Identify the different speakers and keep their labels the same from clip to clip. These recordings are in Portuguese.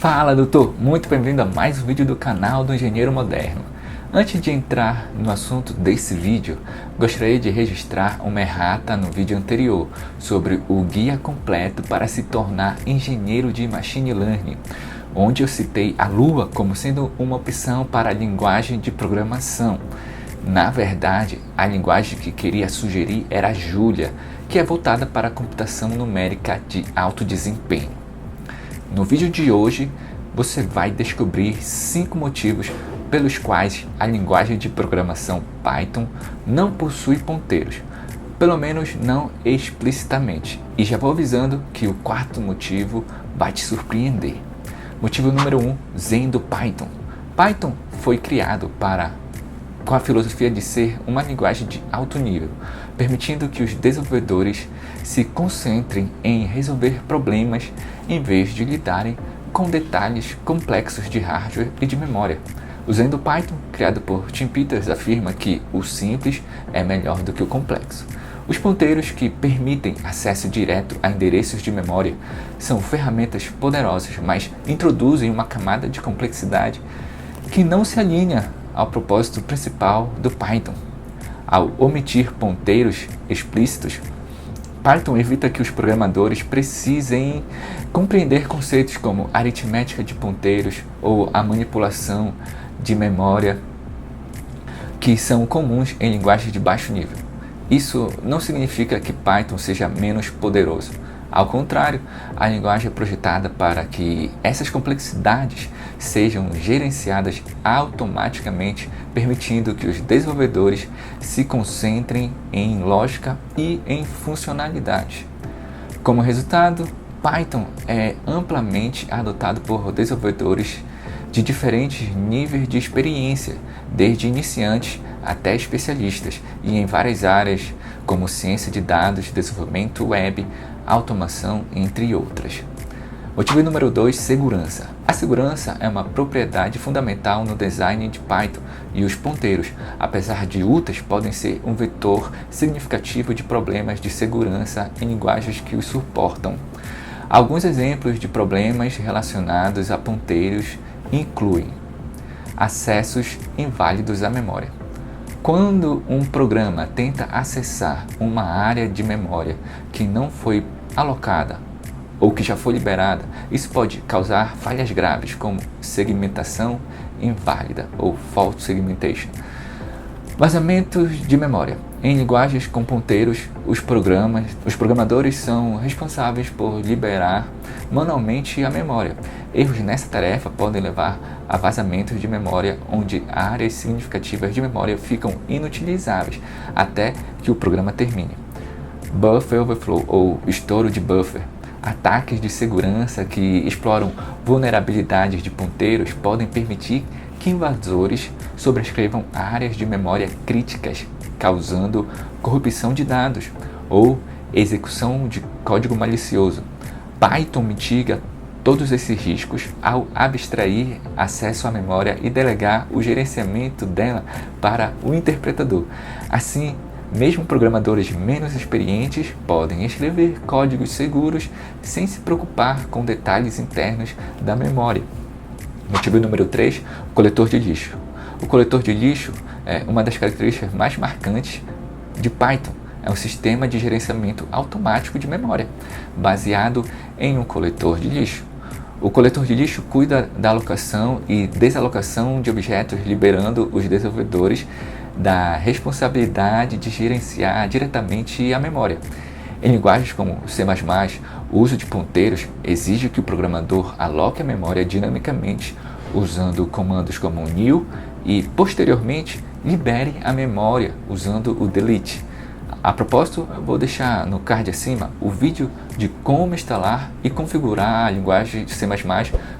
Speaker 1: Fala, doutor! Muito bem-vindo a mais um vídeo do canal do Engenheiro Moderno. Antes de entrar no assunto desse vídeo, gostaria de registrar uma errata no vídeo anterior sobre o guia completo para se tornar engenheiro de Machine Learning, onde eu citei a Lua como sendo uma opção para a linguagem de programação. Na verdade, a linguagem que queria sugerir era a Julia, que é voltada para a computação numérica de alto desempenho. No vídeo de hoje, você vai descobrir 5 motivos pelos quais a linguagem de programação Python não possui ponteiros, pelo menos não explicitamente. E já vou avisando que o quarto motivo vai te surpreender. Motivo número 1, Zen do Python. Python foi criado com a filosofia de ser uma linguagem de alto nível, permitindo que os desenvolvedores se concentrem em resolver problemas em vez de lidarem com detalhes complexos de hardware e de memória. O Zen do Python, criado por Tim Peters, afirma que o simples é melhor do que o complexo. Os ponteiros, que permitem acesso direto a endereços de memória, são ferramentas poderosas, mas introduzem uma camada de complexidade que não se alinha ao propósito principal do Python. Ao omitir ponteiros explícitos, Python evita que os programadores precisem compreender conceitos como aritmética de ponteiros ou a manipulação de memória, que são comuns em linguagens de baixo nível. Isso não significa que Python seja menos poderoso. Ao contrário, a linguagem é projetada para que essas complexidades sejam gerenciadas automaticamente, permitindo que os desenvolvedores se concentrem em lógica e em funcionalidade. Como resultado, Python é amplamente adotado por desenvolvedores de diferentes níveis de experiência, desde iniciantes até especialistas, e em várias áreas como ciência de dados, desenvolvimento web, automação, entre outras. Motivo número 2, segurança. A segurança é uma propriedade fundamental no design de Python, e os ponteiros, apesar de úteis, podem ser um vetor significativo de problemas de segurança em linguagens que os suportam. Alguns exemplos de problemas relacionados a ponteiros incluem acessos inválidos à memória. Quando um programa tenta acessar uma área de memória que não foi alocada ou que já foi liberada, isso pode causar falhas graves como segmentação inválida ou fault segmentation. Vazamentos de memória. Em linguagens com ponteiros, os programadores são responsáveis por liberar manualmente a memória. Erros nessa tarefa podem levar a vazamentos de memória, onde áreas significativas de memória ficam inutilizáveis até que o programa termine. Buffer overflow ou estouro de buffer. Ataques de segurança que exploram vulnerabilidades de ponteiros podem permitir que invasores sobrescrevam áreas de memória críticas, causando corrupção de dados ou execução de código malicioso. Python mitiga todos esses riscos ao abstrair acesso à memória e delegar o gerenciamento dela para o interpretador. Assim, mesmo programadores menos experientes podem escrever códigos seguros sem se preocupar com detalhes internos da memória. Motivo número 3, o coletor de lixo. O coletor de lixo é uma das características mais marcantes de Python. É um sistema de gerenciamento automático de memória, baseado em um coletor de lixo. O coletor de lixo cuida da alocação e desalocação de objetos, liberando os desenvolvedores da responsabilidade de gerenciar diretamente a memória. Em linguagens como C++, o uso de ponteiros exige que o programador aloque a memória dinamicamente, usando comandos como new e, posteriormente, libere a memória usando o delete. A propósito, eu vou deixar no card acima o vídeo de como instalar e configurar a linguagem de C++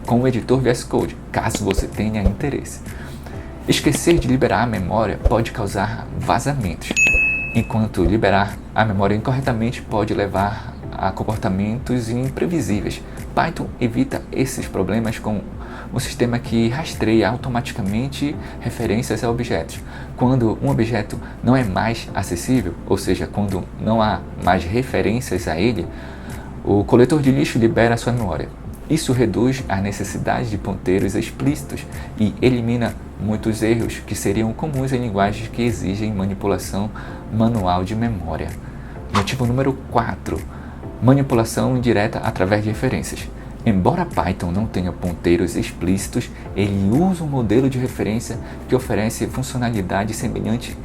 Speaker 1: com o editor VS Code, caso você tenha interesse. Esquecer de liberar a memória pode causar vazamentos, enquanto liberar a memória incorretamente pode levar a comportamentos imprevisíveis. Python evita esses problemas com um sistema que rastreia automaticamente referências a objetos. Quando um objeto não é mais acessível, ou seja, quando não há mais referências a ele, o coletor de lixo libera sua memória. Isso reduz a necessidade de ponteiros explícitos e elimina muitos erros que seriam comuns em linguagens que exigem manipulação manual de memória. Motivo número 4. Manipulação indireta através de referências. Embora Python não tenha ponteiros explícitos, ele usa um modelo de referência que oferece funcionalidade semelhante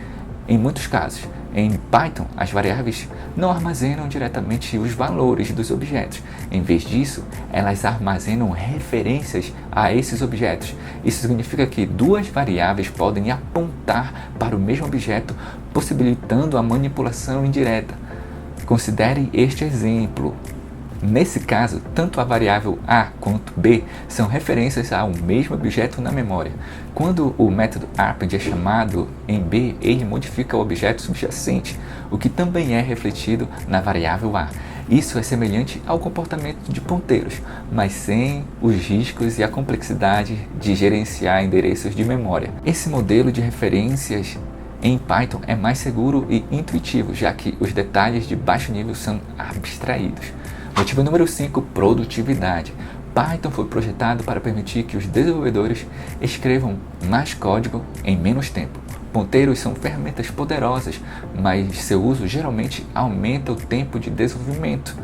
Speaker 1: em muitos casos. Em Python, as variáveis não armazenam diretamente os valores dos objetos. Em vez disso, elas armazenam referências a esses objetos. Isso significa que duas variáveis podem apontar para o mesmo objeto, possibilitando a manipulação indireta. Considere este exemplo. Nesse caso, tanto a variável A quanto B são referências ao mesmo objeto na memória. Quando o método append é chamado em B, ele modifica o objeto subjacente, o que também é refletido na variável A. Isso é semelhante ao comportamento de ponteiros, mas sem os riscos e a complexidade de gerenciar endereços de memória. Esse modelo de referências em Python é mais seguro e intuitivo, já que os detalhes de baixo nível são abstraídos. Motivo número 5, produtividade. Python foi projetado para permitir que os desenvolvedores escrevam mais código em menos tempo. Ponteiros são ferramentas poderosas, mas seu uso geralmente aumenta o tempo de desenvolvimento,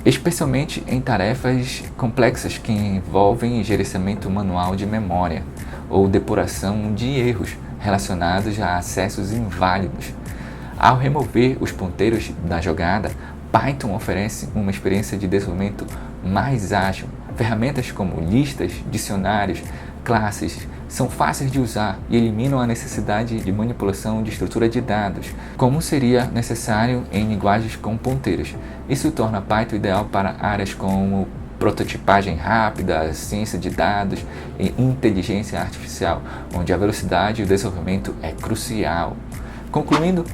Speaker 1: especialmente em tarefas complexas que envolvem gerenciamento manual de memória ou depuração de erros relacionados a acessos inválidos. Ao remover os ponteiros da jogada, Python oferece uma experiência de desenvolvimento mais ágil. Ferramentas como listas, dicionários, classes são fáceis de usar e eliminam a necessidade de manipulação de estrutura de dados, como seria necessário em linguagens com ponteiros. Isso torna Python ideal para áreas como prototipagem rápida, ciência de dados e inteligência artificial, onde a velocidade e o desenvolvimento é crucial. Concluindo,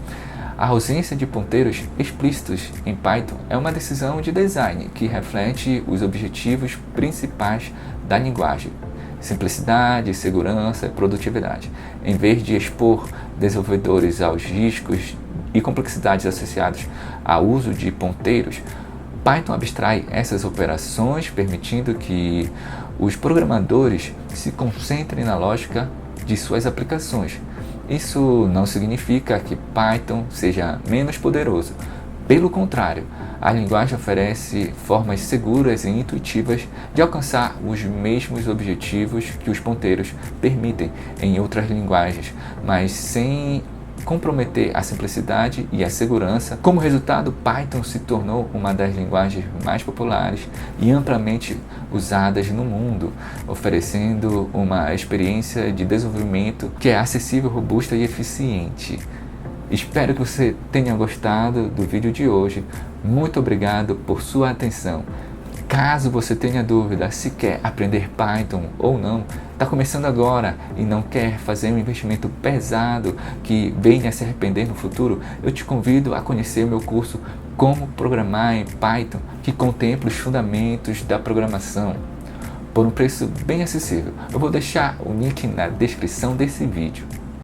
Speaker 1: a ausência de ponteiros explícitos em Python é uma decisão de design que reflete os objetivos principais da linguagem: simplicidade, segurança e produtividade. Em vez de expor desenvolvedores aos riscos e complexidades associados ao uso de ponteiros, Python abstrai essas operações, permitindo que os programadores se concentrem na lógica de suas aplicações. Isso não significa que Python seja menos poderoso. Pelo contrário, a linguagem oferece formas seguras e intuitivas de alcançar os mesmos objetivos que os ponteiros permitem em outras linguagens, mas sem comprometer a simplicidade e a segurança. Como resultado, Python se tornou uma das linguagens mais populares e amplamente usadas no mundo, oferecendo uma experiência de desenvolvimento que é acessível, robusta e eficiente. Espero que você tenha gostado do vídeo de hoje. Muito obrigado por sua atenção. Caso você tenha dúvida se quer aprender Python ou não, está começando agora e não quer fazer um investimento pesado que venha se arrepender no futuro, eu te convido a conhecer o meu curso Como Programar em Python, que contempla os fundamentos da programação por um preço bem acessível. Eu vou deixar o link na descrição desse vídeo.